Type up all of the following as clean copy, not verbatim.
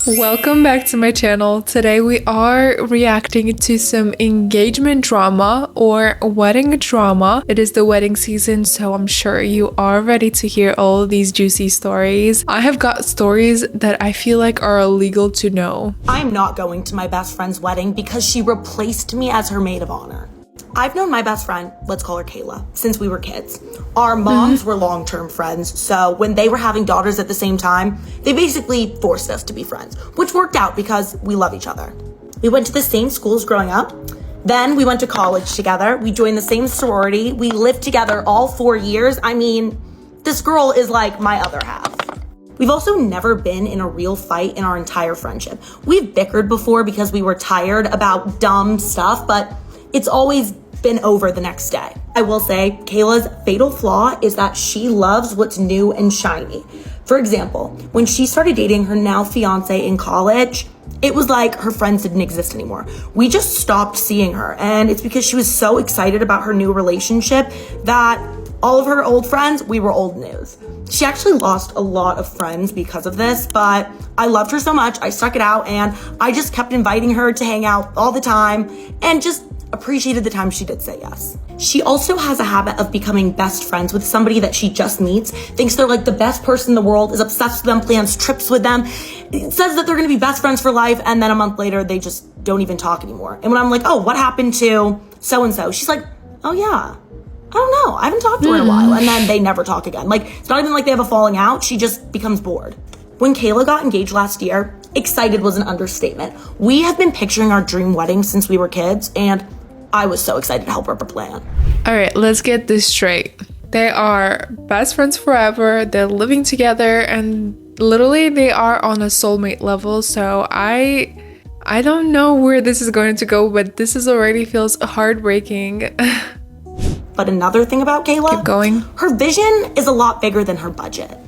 Welcome back to my channel. Today we are reacting to some engagement drama or wedding drama. It is the wedding season, so I'm sure you are ready to hear all of these juicy stories. I have got stories that I feel like are illegal to know. I'm not going to my best friend's wedding because she replaced me as her maid of honor. I've known my best friend, let's call her Kayla, since we were kids. Our moms were long-term friends, so when they were having daughters at the same time, they basically forced us to be friends, which worked out because we love each other. We went to the same schools growing up. Then we went to college together. We joined the same sorority. We lived together all 4 years. I mean, this girl is like my other half. We've also never been in a real fight in our entire friendship. We've bickered before because we were tired about dumb stuff, but it's always been over the next day. I will say Kayla's fatal flaw is that she loves what's new and shiny. For example, when she started dating her now fiance in college, it was like her friends didn't exist anymore. We just stopped seeing her, and it's because she was so excited about her new relationship that all of her old friends, we were old news. She actually lost a lot of friends because of this, but I loved her so much, I stuck it out, and I just kept inviting her to hang out all the time and just appreciated the time she did say yes. She also has a habit of becoming best friends with somebody that she just meets, thinks they're like the best person in the world, is obsessed with them, plans trips with them, says that they're gonna be best friends for life, and then a month later, they just don't even talk anymore. And when I'm like, oh, what happened to so-and-so? She's like, oh yeah, I don't know, I haven't talked to her in a while. And then they never talk again. Like, it's not even like they have a falling out, she just becomes bored. When Kayla got engaged last year, excited was an understatement. We have been picturing our dream wedding since we were kids, and I was so excited to help her plan. All right, let's get this straight. They are best friends forever. They're living together and literally they are on a soulmate level. So I don't know where this is going to go, but this is already feels heartbreaking. But another thing about Kayla, keep going. Her vision is a lot bigger than her budget.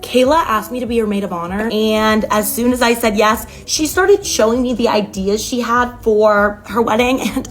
Kayla asked me to be her maid of honor, and as soon as I said yes, she started showing me the ideas she had for her wedding, and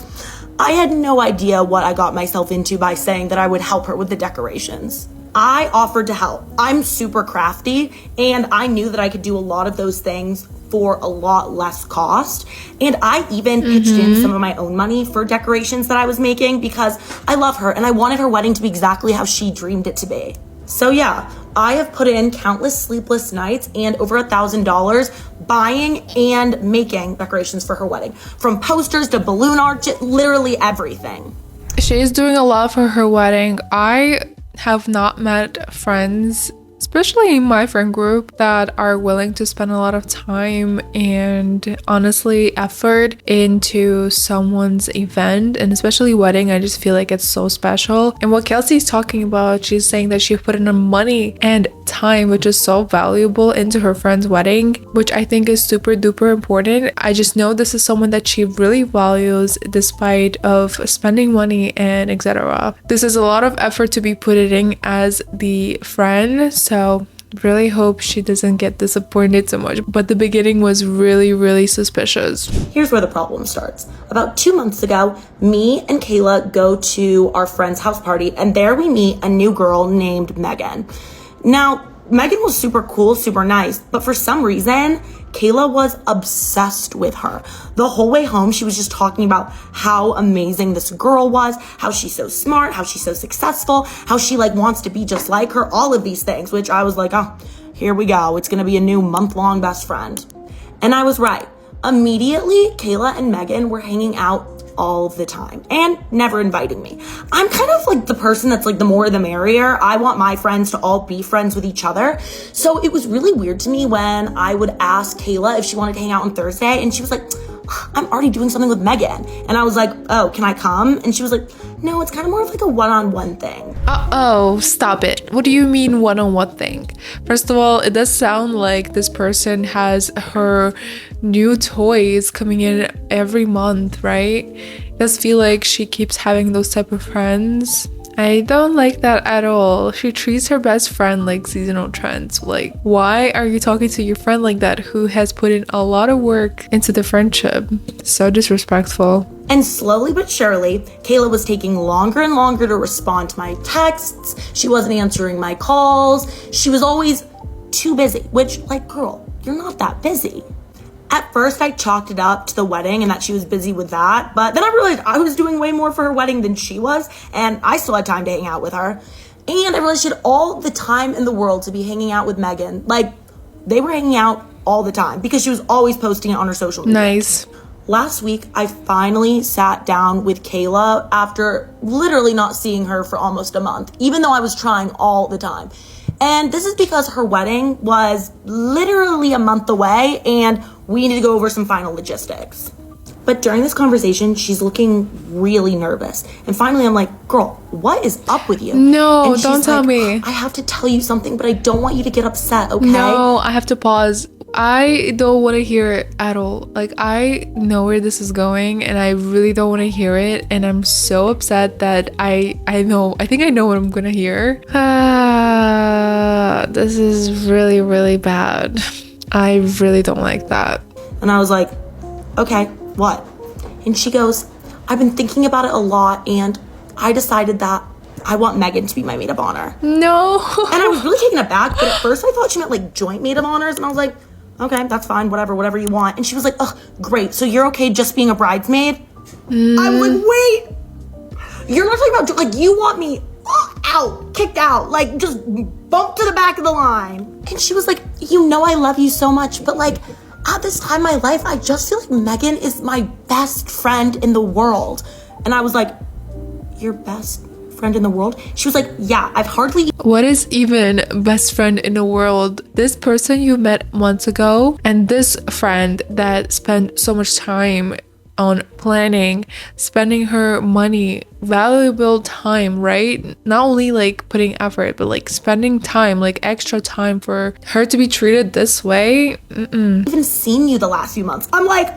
I had no idea what I got myself into by saying that I would help her with the decorations. I offered to help. I'm super crafty, and I knew that I could do a lot of those things for a lot less cost. And I even pitched in some of my own money for decorations that I was making because I love her and I wanted her wedding to be exactly how she dreamed it to be. So yeah, I have put in countless sleepless nights and over $1,000 buying and making decorations for her wedding. From posters to balloon art to literally everything. She's doing a lot for her wedding. I have not met friends, especially in my friend group, that are willing to spend a lot of time and honestly effort into someone's event, and especially wedding. I just feel like it's so special. And what Kelsey's talking about, she's saying that she put in her money and time, which is so valuable, into her friend's wedding, which I think is super duper important. I just know this is someone that she really values despite of spending money and etc. This is a lot of effort to be put in as the friend, so really hope she doesn't get disappointed so much. But the beginning was really suspicious. Here's where the problem starts. About 2 months ago, me and Kayla go to our friend's house party, and there we meet a new girl named Megan. Now, Megan was super cool, super nice, but for some reason, Kayla was obsessed with her. The whole way home, she was just talking about how amazing this girl was, how she's so smart, how she's so successful, how she like wants to be just like her, all of these things, which I was like, oh, here we go. It's gonna be a new month-long best friend. And I was right. Immediately, Kayla and Megan were hanging out all the time and never inviting me. I'm kind of like the person that's like the more the merrier. I want my friends to all be friends with each other. So it was really weird to me when I would ask Kayla if she wanted to hang out on Thursday, and she was like, I'm already doing something with Megan. And I was like, oh, can I come? And she was like, no, it's kind of more of like a one-on-one thing. Uh-oh, stop it. What do you mean one-on-one thing? First of all, it does sound like this person has her new toys coming in every month, right? It does feel like she keeps having those type of friends. I don't like that at all. She treats her best friend like seasonal trends. Like, why are you talking to your friend like that who has put in a lot of work into the friendship? So disrespectful. And slowly but surely, Kayla was taking longer and longer to respond to my texts. She wasn't answering my calls. She was always too busy, which, like, girl, you're not that busy. At first, I chalked it up to the wedding and that she was busy with that. But then I realized I was doing way more for her wedding than she was. And I still had time to hang out with her. And I realized she had all the time in the world to be hanging out with Megan. Like, they were hanging out all the time because she was always posting it on her social media. Nice. Last week, I finally sat down with Kayla after literally not seeing her for almost a month, even though I was trying all the time. And this is because her wedding was literally a month away and we need to go over some final logistics. But during this conversation, she's looking really nervous. And finally, I'm like, girl, what is up with you? No, don't tell me. I have to tell you something, but I don't want you to get upset, okay? No, I have to pause. I don't want to hear it at all. Like, I know where this is going and I really don't want to hear it. And I'm so upset that I think I know what I'm gonna hear. This is really, really bad. I really don't like that. And I was like, okay, what? And she goes, I've been thinking about it a lot and I decided that I want Megan to be my maid of honor. No. And I was really taken aback, but at first I thought she meant like joint maid of honors. And I was like, okay, that's fine, whatever you want. And she was like, oh, great. So you're okay just being a bridesmaid? I was like, wait, you're not talking about, like, you want me out, kicked out, like just bumped to the back of the line. And she was like, you know, I love you so much, but like at this time in my life, I just feel like Megan is my best friend in the world. And I was like, your best friend in the world? She was like, yeah, I've hardly... What is even best friend in the world? This person you met months ago and this friend that spent so much time on planning, spending her money, valuable time, right? Not only like putting effort, but like spending time, like extra time for her to be treated this way. Even seen you the last few months. I'm like,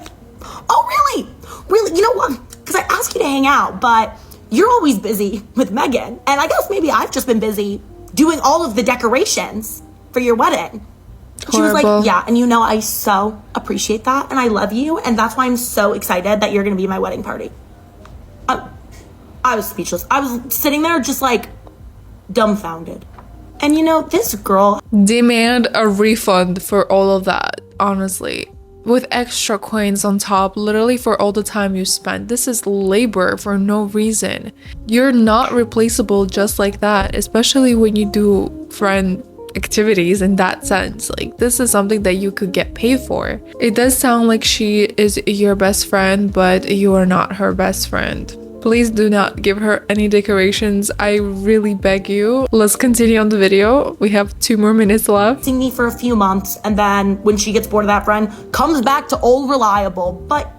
oh, really? Really? You know what? Because I asked you to hang out, but you're always busy with Megan. And I guess maybe I've just been busy doing all of the decorations for your wedding. She was like, yeah, and you know, I so appreciate that and I love you. And that's why I'm so excited that you're going to be my wedding party. I was speechless. I was sitting there just like dumbfounded. And you know, this girl... Demand a refund for all of that, honestly. With extra coins on top, literally for all the time you spent. This is labor for no reason. You're not replaceable just like that, especially when you do friend activities in that sense. Like, this is something that you could get paid for. It does sound like she is your best friend, but you are not her best friend. Please do not give her any decorations. I really beg you. Let's continue on the video. We have 2 more minutes left. ...seeing me for a few months, and then when she gets bored of that friend, comes back to old reliable. But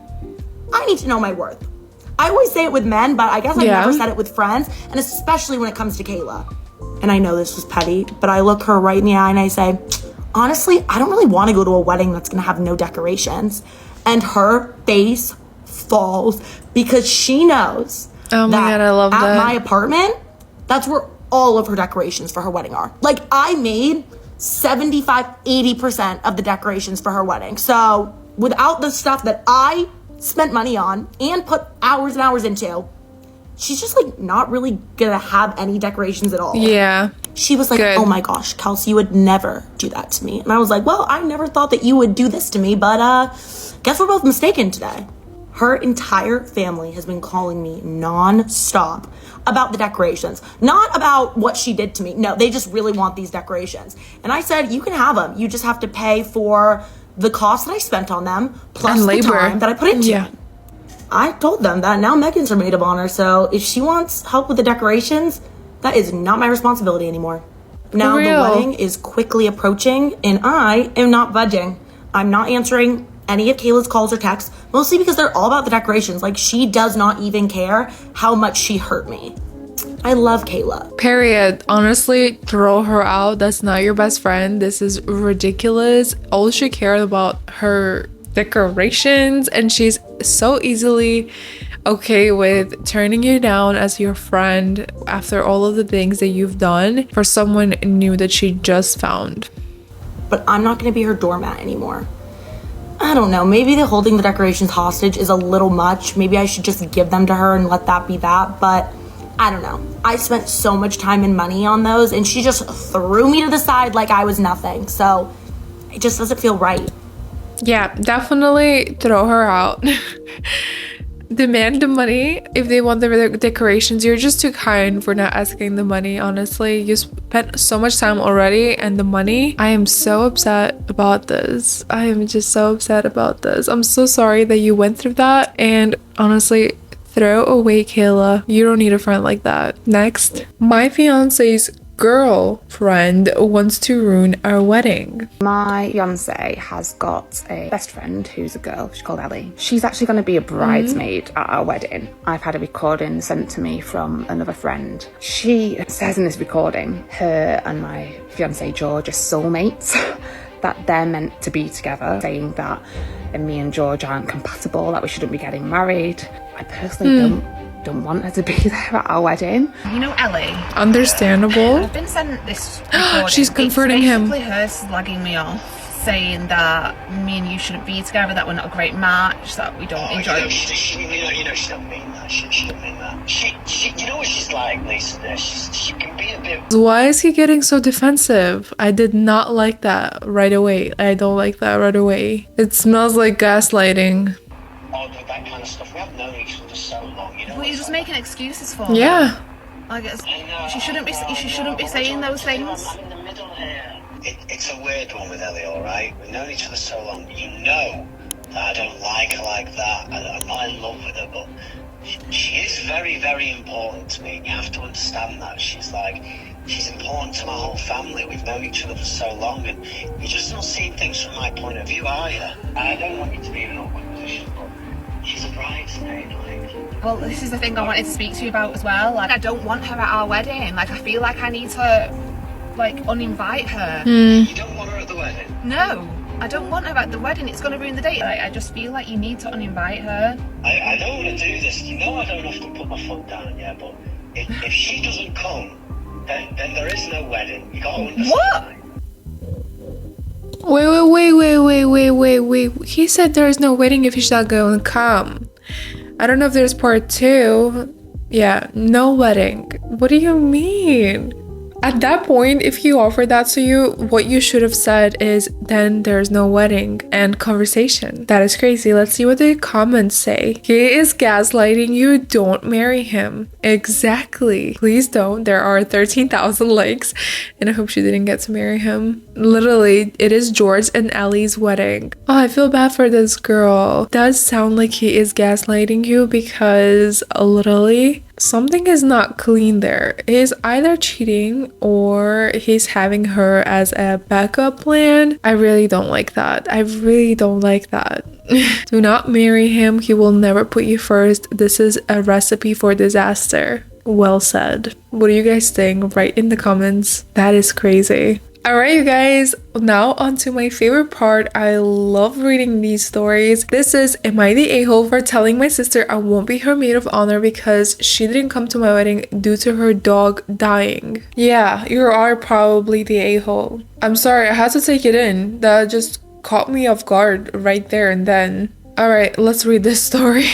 I need to know my worth. I always say it with men, but I guess I've never said it with friends, and especially when it comes to Kayla. And I know this was petty, but I look her right in the eye and I say, honestly, I don't really want to go to a wedding that's gonna have no decorations. And her face falls because she knows oh my God, I love at that. my apartment, that's where all of her decorations for her wedding are. Like, I made 75-80% of the decorations for her wedding. So without the stuff that I spent money on and put hours and hours into, she's just like not really gonna have any decorations at all. Yeah. She was like, oh my gosh, Kelsey, you would never do that to me. And I was like, well, I never thought that you would do this to me, but guess we're both mistaken today. Her entire family has been calling me non-stop about the decorations, not about what she did to me. No, they just really want these decorations. And I said, you can have them. You just have to pay for the cost that I spent on them, plus the time that I put into them. I told them that now Megan's her maid of honor, so if she wants help with the decorations, that is not my responsibility anymore. Now the wedding is quickly approaching, and I am not budging. I'm not answering any of Kayla's calls or texts, mostly because they're all about the decorations. Like, she does not even care how much she hurt me. I love Kayla. Period. Honestly, throw her out. That's not your best friend. This is ridiculous. All she cared about her decorations, and she's so easily okay with turning you down as your friend after all of the things that you've done for someone new that she just found. But I'm not going to be her doormat anymore. I don't know, maybe the holding the decorations hostage is a little much. Maybe I should just give them to her and let that be that, but I don't know. I spent so much time and money on those, and she just threw me to the side like I was nothing. So It just doesn't feel right. Yeah, definitely throw her out. Demand the money if they want the decorations. You're just too kind for not asking the money, honestly. You spent so much time already, and the money, I am so upset about this. I am just so upset about this. I'm so sorry that you went through that, and honestly, throw away Kayla. You don't need a friend like that. Next, my fiance's girlfriend wants to ruin our wedding. My fiance has got a best friend who's a girl. She's called Ellie. She's actually going to be a bridesmaid at our wedding. I've had a recording sent to me from another friend. She says in this recording, her and my fiance George are soulmates, that they're meant to be together, saying that me and George aren't compatible, that we shouldn't be getting married. I personally don't want her to be there at our wedding. You know Ellie? Understandable. I've been sent this recording. She's comforting him. It's basically her slagging me off, saying that me and you shouldn't be together, that we're not a great match, that we don't enjoy it. She don't mean that. She don't mean that. She, you know what she's like, Lisa? She can be a bit... Why is he getting so defensive? I did not like that right away. I don't like that right away. It smells like gaslighting. Oh, that kind of stuff. We haven't known each other so long, you know. Well, you're just making excuses for her. Yeah. I guess she shouldn't be saying those things. I'm in the middle here. It's a weird one with Ellie, alright? We've known each other so long. You know that I don't like her like that. I'm not in love with her, but she is very, very important to me. You have to understand that. She's important to my whole family. We've known each other for so long, and you're just not seeing things from my point of view, are you? I don't want you to be in an awkward position, but she's a bridesmaid, like... Well, this is the thing I wanted to speak to you about as well. Like, I don't want her at our wedding. Like, I feel like I need to, like, uninvite her. You don't want her at the wedding? No, I don't want her at the wedding. It's going to ruin the date. Like, I just feel like you need to uninvite her. I don't want to do this. You know I don't often put my foot down, yeah, but if she doesn't come, then there is no wedding. You got to understand. What? Wait. He said there is no wedding if she's not going to come. I don't know if there's part 2. Yeah, no wedding. What do you mean? At that point, if he offered that to you, what you should have said is, then there's no wedding and conversation. That is crazy. Let's see what the comments say. He is gaslighting you. Don't marry him. Exactly. Please don't. There are 13,000 likes, and I hope she didn't get to marry him. Literally, it is George and Ellie's wedding. Oh, I feel bad for this girl. Does sound like he is gaslighting you, because literally something is not clean there. He's either cheating or he's having her as a backup plan. I really don't like that. I really don't like that. Do not marry him. He will never put you first. This is a recipe for disaster. Well said. What do you guys think? Write in the comments. That is crazy. Alright, you guys, now on to my favorite part. I love reading these stories. This is, am I the a-hole for telling my sister I won't be her maid of honor because she didn't come to my wedding due to her dog dying? Yeah, you are probably the a-hole. I'm sorry, I had to take it in. That just caught me off guard right there and then. Alright, let's read this story.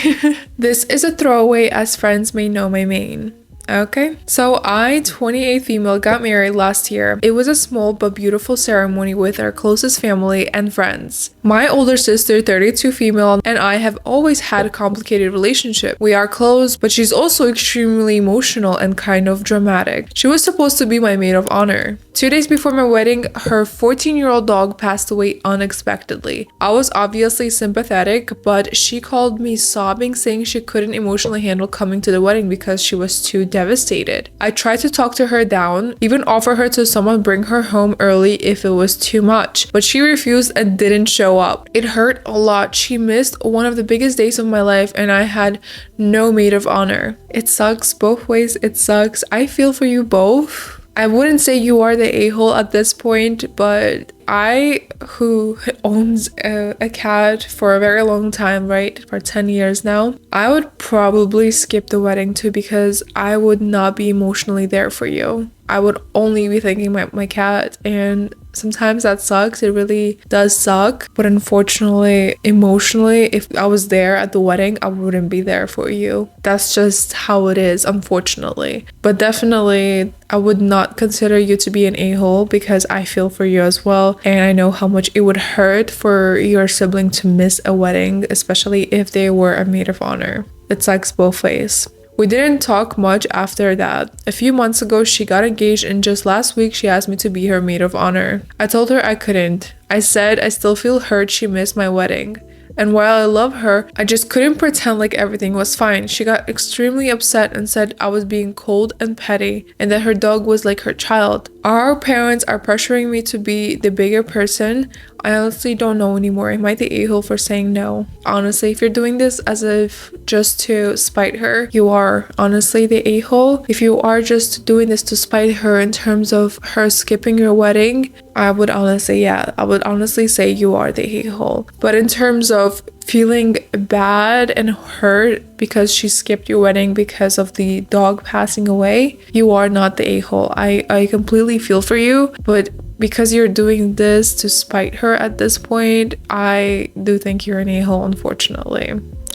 This is a throwaway, as friends may know my main. Okay, so I, 28 female, got married last year. It was a small but beautiful ceremony with our closest family and friends. My older sister, 32 female, and I have always had a complicated relationship. We are close, but she's also extremely emotional and kind of dramatic. She was supposed to be my maid of honor. 2 days before my wedding, her 14-year-old dog passed away unexpectedly. I was obviously sympathetic, but she called me sobbing, saying she couldn't emotionally handle coming to the wedding because she was too devastated. I tried to talk to her down, even offer her to someone bring her home early if it was too much, but she refused and didn't show up. It hurt a lot. She missed one of the biggest days of my life and I had no maid of honor. It sucks both ways. It sucks. I feel for you both. I wouldn't say you are the a-hole at this point, but I, who owns a cat for a very long time, right, for 10 years now, I would probably skip the wedding too because I would not be emotionally there for you. I would only be thinking about my cat, and sometimes that sucks. It really does suck. But unfortunately, emotionally, if I was there at the wedding, I wouldn't be there for you. That's just how it is, unfortunately. But definitely, I would not consider you to be an a-hole because I feel for you as well. And I know how much it would hurt for your sibling to miss a wedding, especially if they were a maid of honor. It sucks both ways. We didn't talk much after that. A few months ago, she got engaged, and just last week, she asked me to be her maid of honor. I told her I couldn't. I said I still feel hurt she missed my wedding. And while I love her, I just couldn't pretend like everything was fine. She got extremely upset and said I was being cold and petty and that her dog was like her child. Our parents are pressuring me to be the bigger person. I honestly don't know anymore. Am I the a-hole for saying no? Honestly, if you're doing this as if just to spite her, you are honestly the a-hole. If you are just doing this to spite her in terms of her skipping your wedding, I would honestly say you are the a-hole. But in terms of feeling bad and hurt because she skipped your wedding because of the dog passing away, you are not the a-hole. I completely feel for you, but because you're doing this to spite her at this point, I do think you're an a-hole, unfortunately.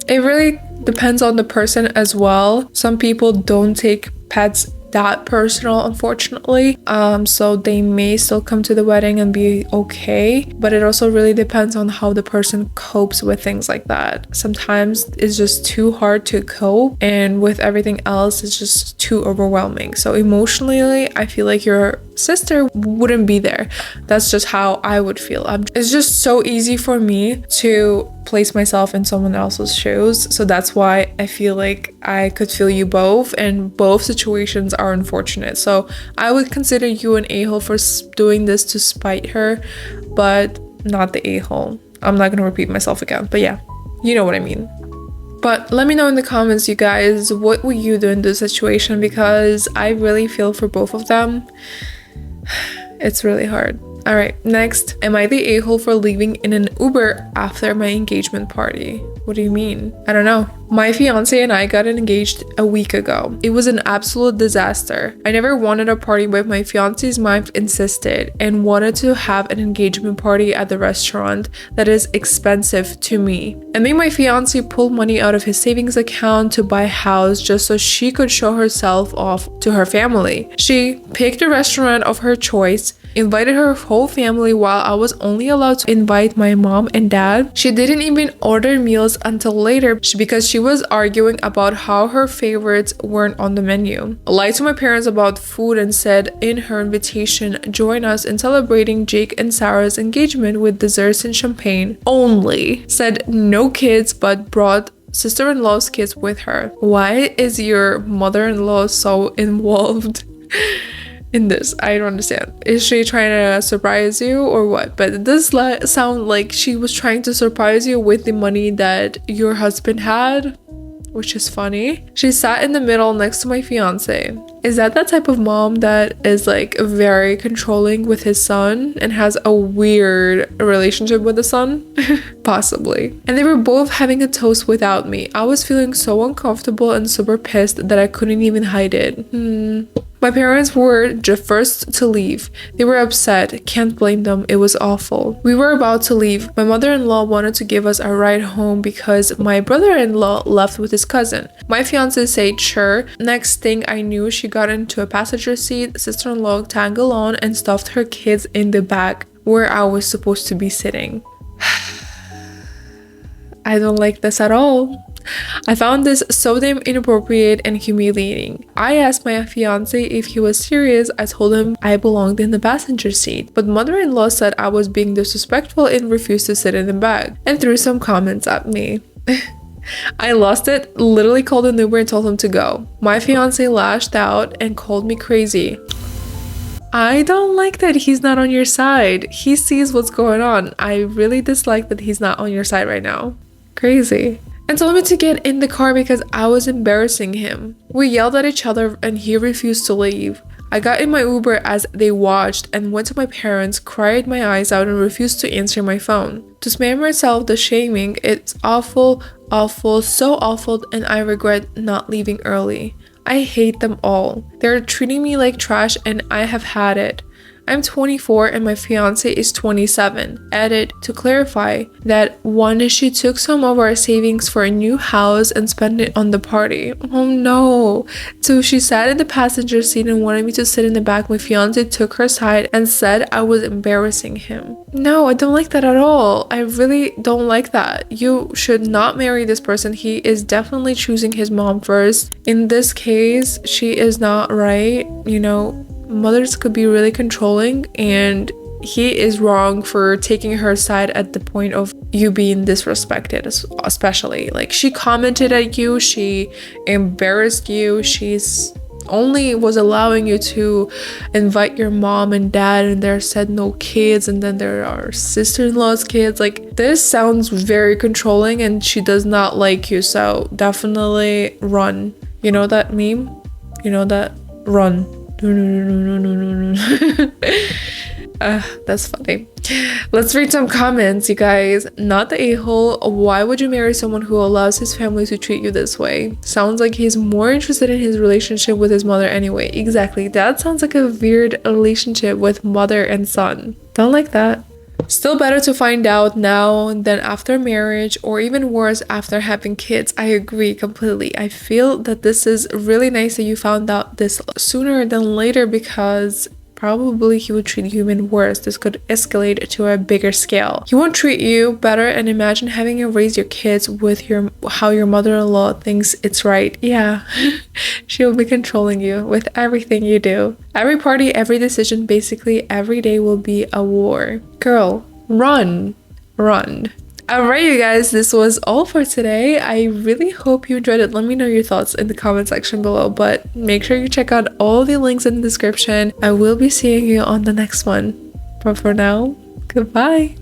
It really depends on the person as well. Some people don't take pets that personal, unfortunately, so they may still come to the wedding and be okay, but it also really depends on how the person copes with things like that. Sometimes it's just too hard to cope, and with everything else it's just too overwhelming. So emotionally, I feel like your sister wouldn't be there. That's just how I would feel. It's just so easy for me to place myself in someone else's shoes, so that's why I feel like I could feel you both, and both situations are unfortunate. So I would consider you an a-hole for doing this to spite her, but not the a-hole. I'm not gonna repeat myself again, but yeah, you know what I mean. But let me know in the comments, you guys, what would you do in this situation, because I really feel for both of them. It's really hard. All right, next, am I the a-hole for leaving in an Uber after my engagement party? What do you mean? I don't know. My fiance and I got engaged a week ago. It was an absolute disaster. I never wanted a party, but my fiance's mom insisted and wanted to have an engagement party at the restaurant that is expensive to me. And made my fiance pull money out of his savings account to buy a house just so she could show herself off to her family. She picked a restaurant of her choice, invited her whole family while I was only allowed to invite my mom and dad. She didn't even order meals until later because she was arguing about how her favorites weren't on the menu. Lied to my parents about food and said in her invitation, join us in celebrating Jake and Sarah's engagement with desserts and champagne only. Said no kids, but brought sister-in-law's kids with her. Why is your mother-in-law so involved in this? I don't understand. Is she trying to surprise you or what? But it does sound like she was trying to surprise you with the money that your husband had, which is funny. She sat in the middle next to my fiance. Is that type of mom that is like very controlling with his son and has a weird relationship with the son? Possibly. And they were both having a toast without me. I was feeling so uncomfortable and super pissed that I couldn't even hide it. My parents were first to leave. They were upset. Can't blame them. It was awful. We were about to leave. My mother-in-law wanted to give us a ride home because my brother-in-law left with his cousin. My fiance said sure. Next thing I knew, she got into a passenger seat. Sister-in-law tagged along and stuffed her kids in the back where I was supposed to be sitting. I don't like this at all. I found this so damn inappropriate and humiliating. I asked my fiance if he was serious. I told him I belonged in the passenger seat, but mother-in-law said I was being disrespectful and refused to sit in the back and threw some comments at me. I lost it, literally called an Uber and told him to go. My fiance lashed out and called me crazy. I don't like that he's not on your side. He sees what's going on. I really dislike that he's not on your side right now. Crazy. And told me to get in the car because I was embarrassing him. We yelled at each other and he refused to leave. I got in my Uber as they watched and went to my parents, cried my eyes out and refused to answer my phone. To spare myself the shaming, it's awful, so awful, and I regret not leaving early. I hate them all. They're treating me like trash and I have had it. I'm 24 and my fiance is 27. Added to clarify that one, she took some of our savings for a new house and spent it on the party. Oh no. 2, she sat in the passenger seat and wanted me to sit in the back. My fiance took her side and said I was embarrassing him. No, I don't like that at all. I really don't like that. You should not marry this person. He is definitely choosing his mom first. In this case, she is not right. You know, mothers could be really controlling, and he is wrong for taking her side at the point of you being disrespected, especially. Like, she commented at you, she embarrassed you, she's only was allowing you to invite your mom and dad, and there said no kids, and then there are sister-in-law's kids. Like, this sounds very controlling, and she does not like you, so definitely run. You know that meme? You know that? Run. That's funny. Let's read some comments, you guys. Not the a-hole. Why would you marry someone who allows his family to treat you this way? Sounds like he's more interested in his relationship with his mother anyway. Exactly. That sounds like a weird relationship with mother and son. Don't like that. Still better to find out now than after marriage, or even worse, after having kids. I agree completely. I feel that this is really nice that you found out this sooner than later, because probably he would treat you even worse. This could escalate to a bigger scale. He won't treat you better, and imagine having to raise your kids with how your mother-in-law thinks it's right. Yeah, she will be controlling you with everything you do. Every party, every decision, basically every day will be a war. Girl, run. Alright, you guys, this was all for today. I really hope you enjoyed it. Let me know your thoughts in the comment section below, but make sure you check out all the links in the description. I will be seeing you on the next one. But for now, goodbye.